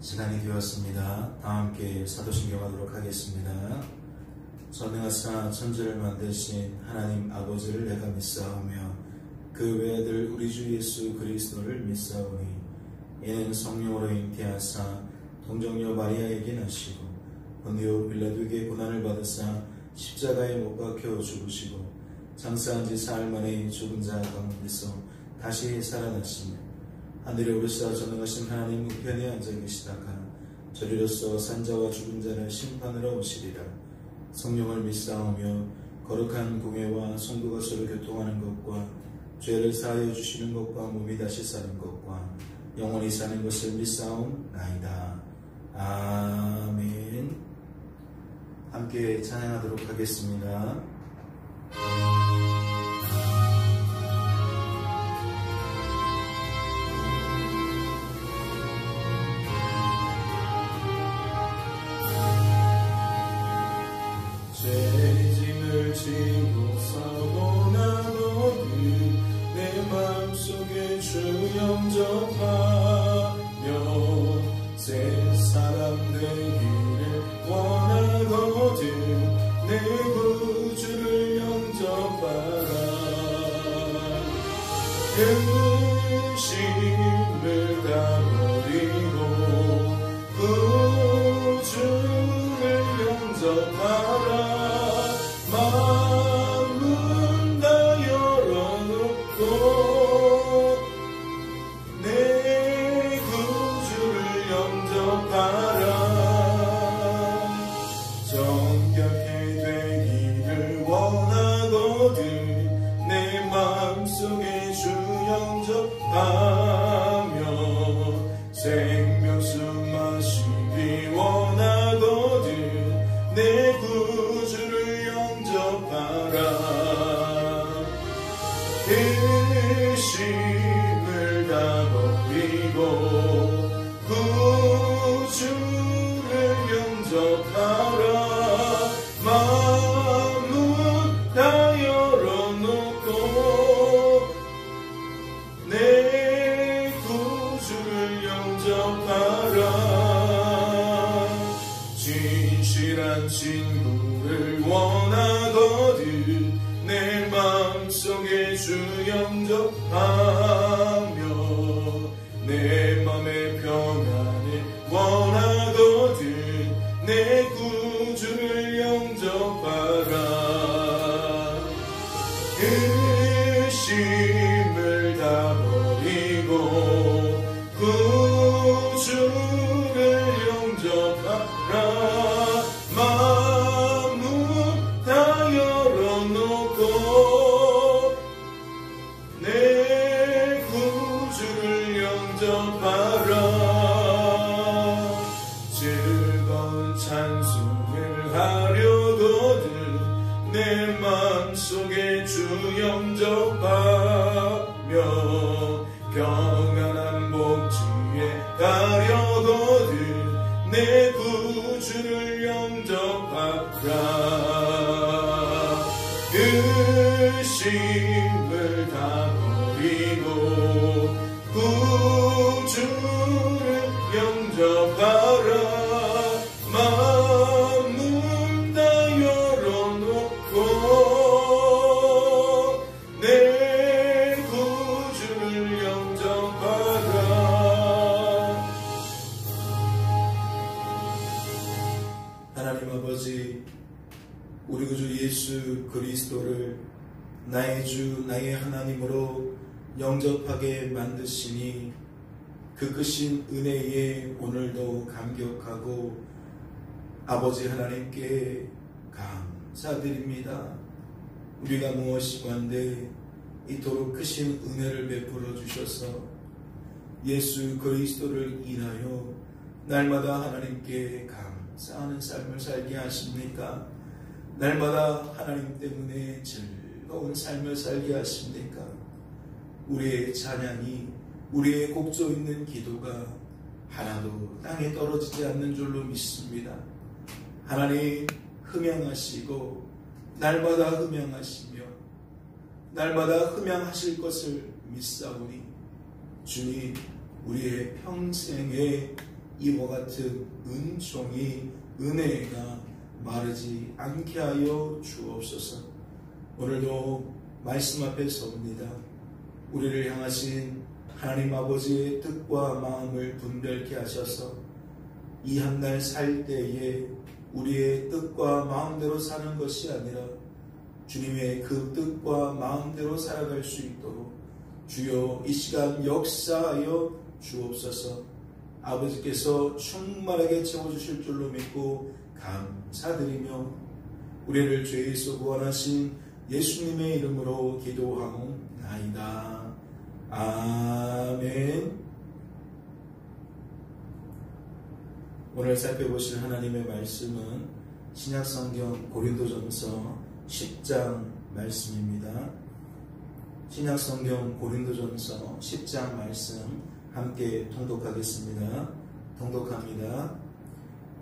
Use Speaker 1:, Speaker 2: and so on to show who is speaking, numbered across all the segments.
Speaker 1: 시간이 되었습니다. 다 함께 사도신경 하도록 하겠습니다. 전능하사 천지를 만드신 하나님 아버지를 내가 믿사오며 그 외아들 우리 주 예수 그리스도를 믿사오니 이는 성령으로 잉태하사 동정녀 마리아에게 나시고 본디오 빌라도에게 고난을 받으사 십자가에 못 박혀 죽으시고 장사한 지 사흘 만에 죽은 자 가운데서 다시 살아나시며 하늘에 오르사 전능하신 하나님 우편에 앉아 계시다가 저리로서 산자와 죽은 자를 심판하러 오시리라. 성령을 믿사오며 거룩한 공회와 성도가 서로 교통하는 것과 죄를 사하여 주시는 것과 몸이 다시 사는 것과 영원히 사는 것을 믿사옵나이다. 아멘. 함께 찬양하도록 하겠습니다.
Speaker 2: 죄짐을 지고 서고 나더니 내 마음속에 주 영접하며 새 사람 되기를 원하거든 내 구주를 영접하라. 근심을 다 버리고 구주를 영접하라. 마음은 다 열어놓고 내 구주를 영접하라. 정결케 되기를 원하거든 내 마음속에 주 영접하며 생명수 마시기 원하거든 내 구주를 영접하라. 근심을 다 버리고 구주를 영접하라. 마음은 다 열어놓고 내 구주를 영접하라. 진실한 친구를 원하거든 내 마음속에 주 영접하며 내 맘의 평안을 원하거든 내 구주를 영접하라. 근심을 다 버리고 구주를 영접하라. 마음은 다 열어놓고 내 구주를 영접하라. 즐거운 찬송을 하려거든 내 마음속에 주 영접하며 평안한 복지에 가려거든 내 구주를 영접하라. 근심을 다 버리고 구주를 영접하라. 마음은 다 열어놓고 내 구주를 영접하라.
Speaker 1: 하나님 아버지, 우리 구주 예수 그리스도를 나의 주 나의 하나님으로 영접하게 만드시니 그 크신 은혜에 오늘도 감격하고 아버지 하나님께 감사드립니다. 우리가 무엇이건데 이토록 크신 은혜를 베풀어 주셔서 예수 그리스도를 인하여 날마다 하나님께 감사하는 삶을 살게 하십니까? 날마다 하나님 때문에 즐거운 삶을 살게 하십니까? 우리의 찬양이, 우리의 곡조 있는 기도가 하나도 땅에 떨어지지 않는 줄로 믿습니다. 하나님 흠양하시고 날마다 흠양하시며 날마다 흠양하실 것을 믿사오니 주님, 우리의 평생에 이와 같은 은총이 은혜가 마르지 않게 하여 주옵소서. 오늘도 말씀 앞에 섭니다. 우리를 향하신 하나님 아버지의 뜻과 마음을 분별케 하셔서 이 한 날 살 때에 우리의 뜻과 마음대로 사는 것이 아니라 주님의 그 뜻과 마음대로 살아갈 수 있도록 주여 이 시간 역사하여 주옵소서. 아버지께서 충만하게 채워주실 줄로 믿고 감사드리며 우리를 죄에서 구원하신 예수님의 이름으로 기도하옵나이다. 아멘. 오늘 살펴보실 하나님의 말씀은 신약성경 고린도전서 10장 말씀입니다. 신약성경 고린도전서 10장 말씀 함께 통독하겠습니다. 통독합니다.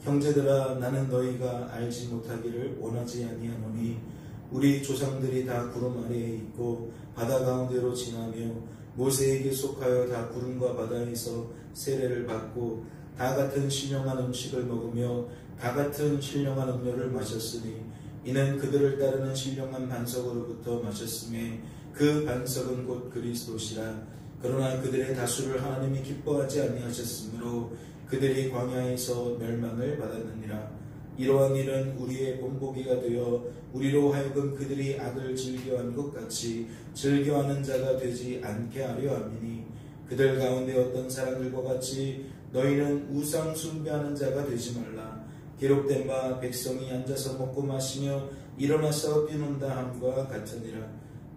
Speaker 1: 형제들아, 나는 너희가 알지 못하기를 원하지 아니하노니 우리 조상들이 다 구름 아래에 있고 바다 가운데로 지나며 모세에게 속하여 다 구름과 바다에서 세례를 받고 다 같은 신령한 음식을 먹으며 다 같은 신령한 음료를 마셨으니 이는 그들을 따르는 신령한 반석으로부터 마셨음에 그 반석은 곧 그리스도시라. 그러나 그들의 다수를 하나님이 기뻐하지 아니하셨으므로 그들이 광야에서 멸망을 받았느니라. 이러한 일은 우리의 본보기가 되어 우리로 하여금 그들이 악을 즐겨한 것 같이 즐겨하는 자가 되지 않게 하려 함이니 그들 가운데 어떤 사람들과 같이 너희는 우상 숭배하는 자가 되지 말라. 기록된 바 백성이 앉아서 먹고 마시며 일어나서 뛰논다 함과 같으니라.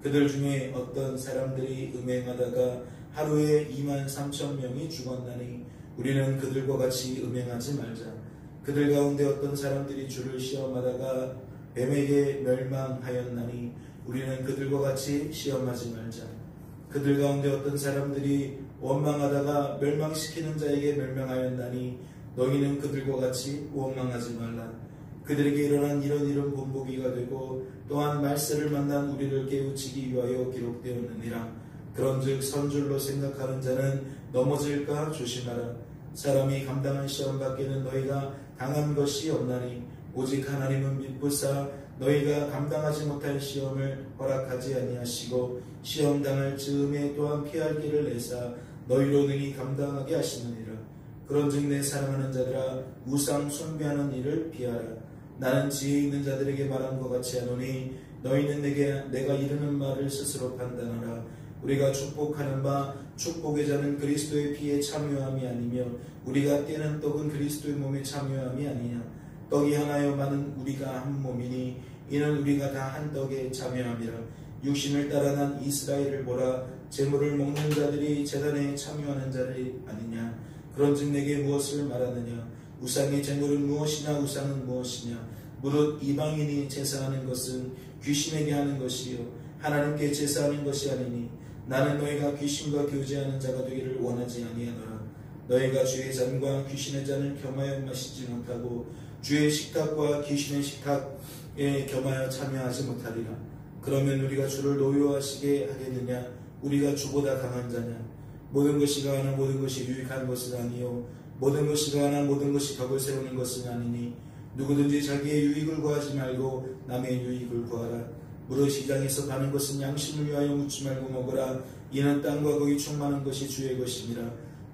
Speaker 1: 그들 중에 어떤 사람들이 음행하다가 하루에 23,000명이 죽었나니 우리는 그들과 같이 음행하지 말자. 그들 가운데 어떤 사람들이 주를 시험하다가 뱀에게 멸망하였나니 우리는 그들과 같이 시험하지 말자. 그들 가운데 어떤 사람들이 원망하다가 멸망시키는 자에게 멸망하였나니 너희는 그들과 같이 원망하지 말라. 그들에게 일어난 이런 일은 본보기가 되고 또한 말세를 만난 우리를 깨우치기 위하여 기록되었느니라. 그런즉 선줄로 생각하는 자는 넘어질까 조심하라. 사람이 감당한 시험 밖에는 너희가 당한 것이 없나니 오직 하나님은 미쁘사 너희가 감당하지 못할 시험을 허락하지 아니하시고 시험 당할 즈음에 또한 피할 길을 내사 너희로 능히 감당하게 하시느니라. 그런즉 내 사랑하는 자들아, 우상 숭배하는 일을 피하라. 나는 지혜 있는 자들에게 말한 것 같이 하노니 너희는 내가 이르는 말을 스스로 판단하라. 우리가 축복하는 바 축복의 자는 그리스도의 피에 참여함이 아니며 우리가 떼는 떡은 그리스도의 몸에 참여함이 아니냐. 떡이 하나여 많은 우리가 한 몸이니 이는 우리가 다 한 떡에 참여함이라. 육신을 따라 난 이스라엘을 보라. 제물을 먹는 자들이 제단에 참여하는 자들이 아니냐. 그런즉 내게 무엇을 말하느냐. 우상의 제물은 무엇이냐. 우상은 무엇이냐. 무릇 이방인이 제사하는 것은 귀신에게 하는 것이요 하나님께 제사하는 것이 아니니 나는 너희가 귀신과 교제하는 자가 되기를 원하지 아니하노라. 너희가 주의 잔과 귀신의 잔을 겸하여 마시지 못하고 주의 식탁과 귀신의 식탁에 겸하여 참여하지 못하리라. 그러면 우리가 주를 노여하시게 하겠느냐. 우리가 주보다 강한 자냐. 모든 것이 가하나 모든 것이 유익한 것은 아니요 모든 것이 가하나 모든 것이 덕을 세우는 것은 아니니 누구든지 자기의 유익을 구하지 말고 남의 유익을 구하라. 무릇 시장에서 파는 것은 양심을 위하여 묻지 말고 먹으라. 이는 땅과 거기 충만한 것이 주의 것이니라.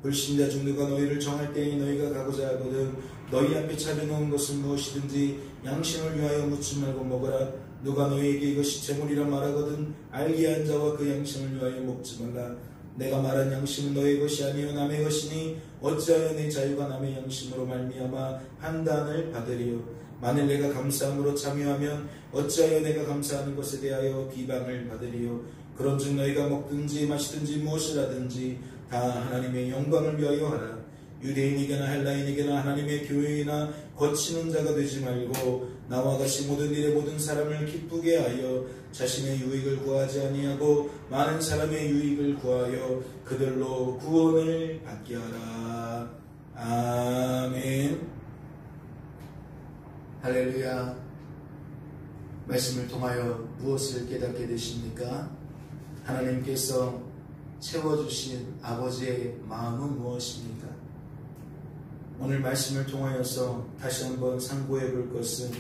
Speaker 1: 불신자 중 누가 너희를 정할 때에 너희가 가고자 하거든 너희 앞에 차려놓은 것은 무엇이든지 양심을 위하여 묻지 말고 먹으라. 누가 너희에게 이것이 재물이라 말하거든 알게 한 자와 그 양심을 위하여 먹지 말라. 내가 말한 양심은 너희 것이 아니요 남의 것이니 어찌하여 내 자유가 남의 양심으로 말미암아 한단을 받으리요. 만일 내가 감사함으로 참여하면 어찌하여 내가 감사하는 것에 대하여 비방을 받으리요. 그런즉 너희가 먹든지 마시든지 무엇을 하든지 다 하나님의 영광을 위하여 하라. 유대인에게나 헬라인에게나 하나님의 교회이나 거치는 자가 되지 말고 나와 같이 모든 일에 모든 사람을 기쁘게 하여 자신의 유익을 구하지 아니하고 많은 사람의 유익을 구하여 그들로 구원을 받게 하라. 아멘. 할렐루야. 말씀을 통하여 무엇을 깨닫게 되십니까? 하나님께서 채워주신 아버지의 마음은 무엇입니까? 오늘 말씀을 통하여서 다시 한번 상고해 볼 것은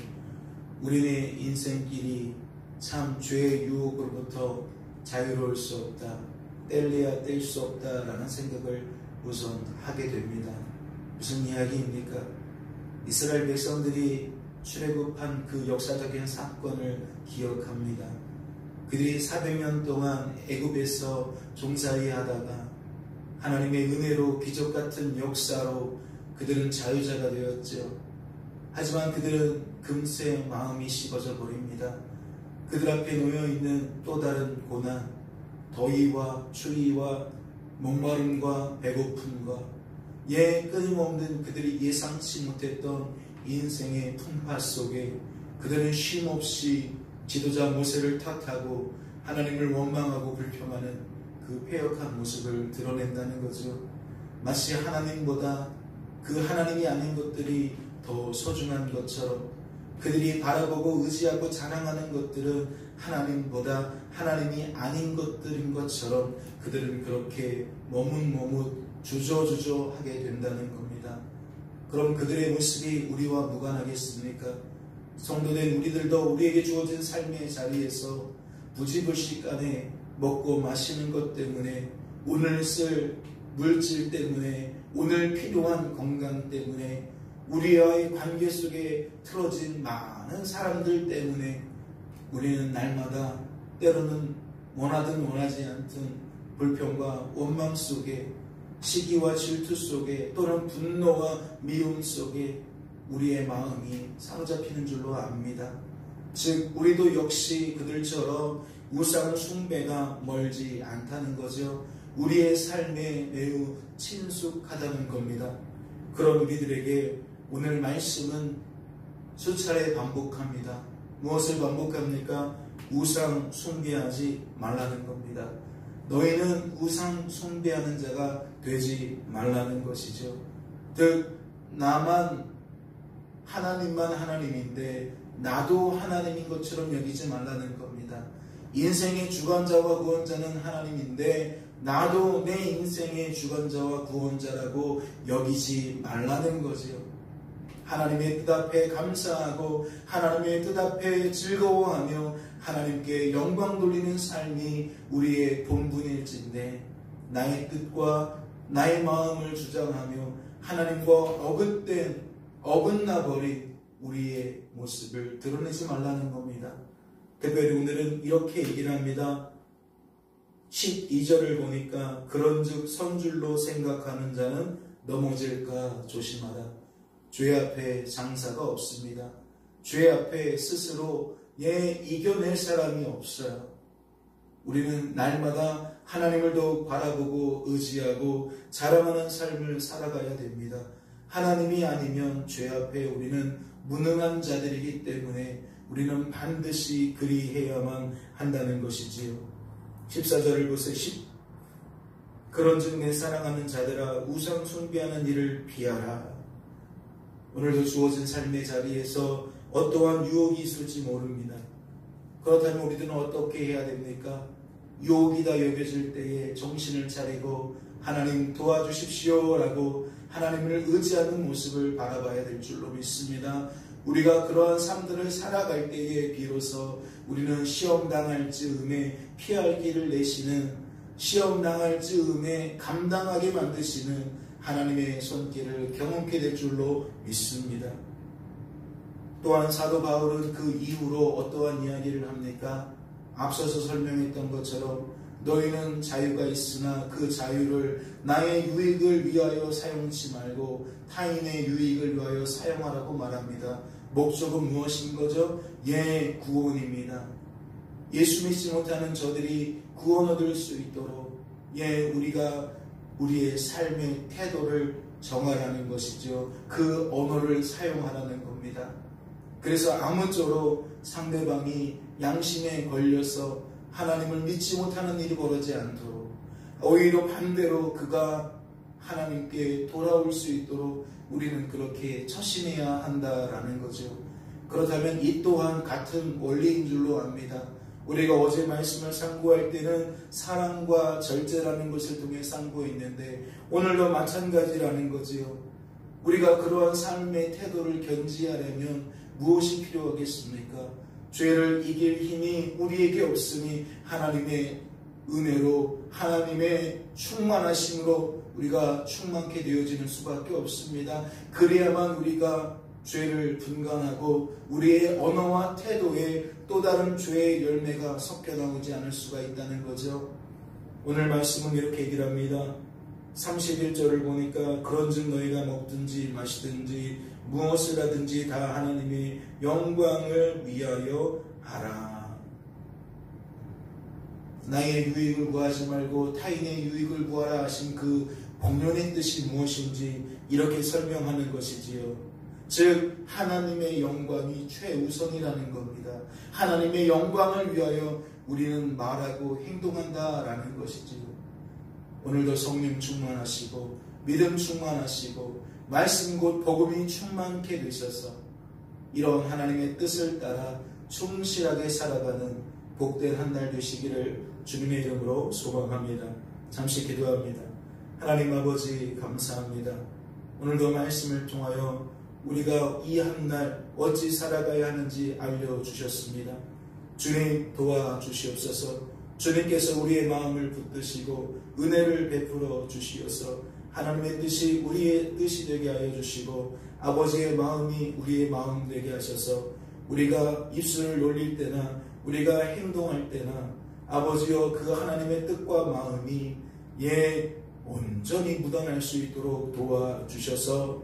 Speaker 1: 우리의 인생길이 참 죄의 유혹으로부터 자유로울 수 없다, 뗄래야 뗄 수 없다라는 생각을 우선 하게 됩니다. 무슨 이야기입니까? 이스라엘 백성들이 출애굽한 그 역사적인 사건을 기억합니다. 그들이 400년 동안 애굽에서 종살이 하다가 하나님의 은혜로 기적 같은 역사로 그들은 자유자가 되었죠. 하지만 그들은 금세 마음이 식어져 버립니다. 그들 앞에 놓여있는 또 다른 고난, 더위와 추위와 목마름과 배고픔과 끊임없는 그들이 예상치 못했던 인생의 풍파 속에 그들은 쉼없이 지도자 모세를 탓하고 하나님을 원망하고 불평하는 그 패역한 모습을 드러낸다는 거죠. 마치 하나님보다 그 하나님이 아닌 것들이 더 소중한 것처럼 그들이 바라보고 의지하고 자랑하는 것들은 하나님보다 하나님이 아닌 것들인 것처럼 그들은 그렇게 머뭇머뭇 주저주저하게 된다는 겁니다. 그럼 그들의 모습이 우리와 무관하겠습니까? 성도된 우리들도 우리에게 주어진 삶의 자리에서 부지불식간에 먹고 마시는 것 때문에, 오늘 쓸 물질 때문에, 오늘 필요한 건강 때문에, 우리와의 관계 속에 틀어진 많은 사람들 때문에 우리는 날마다 때로는 원하든 원하지 않든 불평과 원망 속에, 시기와 질투 속에, 또는 분노와 미움 속에 우리의 마음이 사로잡히는 줄로 압니다. 즉 우리도 역시 그들처럼 우상 숭배가 멀지 않다는 거죠. 우리의 삶에 매우 친숙하다는 겁니다. 그런 우리들에게 오늘 말씀은 수차례 반복합니다. 무엇을 반복합니까? 우상 숭배하지 말라는 겁니다. 너희는 우상 숭배하는 자가 되지 말라는 것이죠. 즉 나만 하나님만 하나님인데 나도 하나님인 것처럼 여기지 말라는 겁니다. 인생의 주관자와 구원자는 하나님인데 나도 내 인생의 주관자와 구원자라고 여기지 말라는 거지요. 하나님의 뜻 앞에 감사하고 하나님의 뜻 앞에 즐거워하며 하나님께 영광 돌리는 삶이 우리의 본분일진데, 나의 뜻과 나의 마음을 주장하며 하나님과 어긋나버린 우리의 모습을 드러내지 말라는 겁니다. 특별히 오늘은 이렇게 얘기를 합니다. 12절을 보니까 그런즉 선줄로 생각하는 자는 넘어질까 조심하라. 죄 앞에 장사가 없습니다. 죄 앞에 스스로 이겨낼 사람이 없어요. 우리는 날마다 하나님을 더욱 바라보고 의지하고 자랑하는 삶을 살아가야 됩니다. 하나님이 아니면 죄 앞에 우리는 무능한 자들이기 때문에 우리는 반드시 그리해야만 한다는 것이지요. 14절을 보세요. 그런즉 내 사랑하는 자들아 우상 숭배하는 일을 피하라. 오늘도 주어진 삶의 자리에서 어떠한 유혹이 있을지 모릅니다. 그렇다면 우리들은 어떻게 해야 됩니까? 유혹이다 여겨질 때에 정신을 차리고 하나님 도와주십시오 라고 하나님을 의지하는 모습을 바라봐야 될 줄로 믿습니다. 우리가 그러한 삶들을 살아갈 때에 비로소 우리는 시험당할 즈음에 피할 길을 내시는, 시험당할 즈음에 감당하게 만드시는 하나님의 손길을 경험하게 될 줄로 믿습니다. 또한 사도 바울은 그 이후로 어떠한 이야기를 합니까? 앞서서 설명했던 것처럼 너희는 자유가 있으나 그 자유를 나의 유익을 위하여 사용치 말고 타인의 유익을 위하여 사용하라고 말합니다. 목적은 무엇인 거죠? 구원입니다. 예수 믿지 못하는 저들이 구원 얻을 수 있도록 우리가 우리의 삶의 태도를 정하라는 것이죠. 그 언어를 사용하라는 겁니다. 그래서 아무쪼록 상대방이 양심에 걸려서 하나님을 믿지 못하는 일이 벌어지지 않도록, 오히려 반대로 그가 하나님께 돌아올 수 있도록 우리는 그렇게 처신해야 한다라는 거죠. 그렇다면 이 또한 같은 원리인 줄로 압니다. 우리가 어제 말씀을 상고할 때는 사랑과 절제라는 것을 통해 상고했는데 오늘도 마찬가지라는 거지요. 우리가 그러한 삶의 태도를 견지하려면 무엇이 필요하겠습니까? 죄를 이길 힘이 우리에게 없으니 하나님의 은혜로, 하나님의 충만하심으로 우리가 충만케 되어지는 수밖에 없습니다. 그래야만 우리가 죄를 분간하고 우리의 언어와 태도에 또 다른 죄의 열매가 섞여 나오지 않을 수가 있다는 거죠. 오늘 말씀은 이렇게 얘기를 합니다. 31절을 보니까 그런즉 너희가 먹든지 마시든지 무엇을 하든지 다 하나님의 영광을 위하여 하라. 나의 유익을 구하지 말고 타인의 유익을 구하라 하신 그 본연의 뜻이 무엇인지 이렇게 설명하는 것이지요. 즉 하나님의 영광이 최우선이라는 겁니다. 하나님의 영광을 위하여 우리는 말하고 행동한다라는 것이지요. 오늘도 성령 충만하시고 믿음 충만하시고 말씀 곧 복음이 충만케 되셔서 이런 하나님의 뜻을 따라 충실하게 살아가는 복된 한 날 되시기를 주님의 이름으로 소망합니다. 잠시 기도합니다. 하나님 아버지 감사합니다. 오늘도 말씀을 통하여 우리가 이 한 날 어찌 살아가야 하는지 알려주셨습니다. 주님 도와주시옵소서. 주님께서 우리의 마음을 붙드시고 은혜를 베풀어 주시어서 하나님의 뜻이 우리의 뜻이 되게 하여 주시고 아버지의 마음이 우리의 마음 되게 하셔서 우리가 입술을 놀릴 때나 우리가 행동할 때나 아버지여 그 하나님의 뜻과 마음이 온전히 묻어날 수 있도록 도와주셔서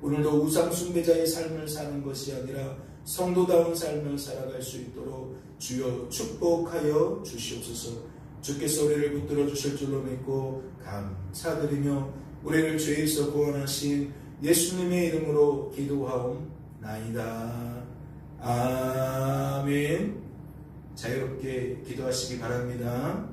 Speaker 1: 오늘도 우상 숭배자의 삶을 사는 것이 아니라 성도다운 삶을 살아갈 수 있도록 주여 축복하여 주시옵소서. 주께서 우리를 붙들어 주실 줄로 믿고 감사드리며 우리를 죄에서 구원하신 예수님의 이름으로 기도하옵나이다. 아멘. 자유롭게 기도하시기 바랍니다.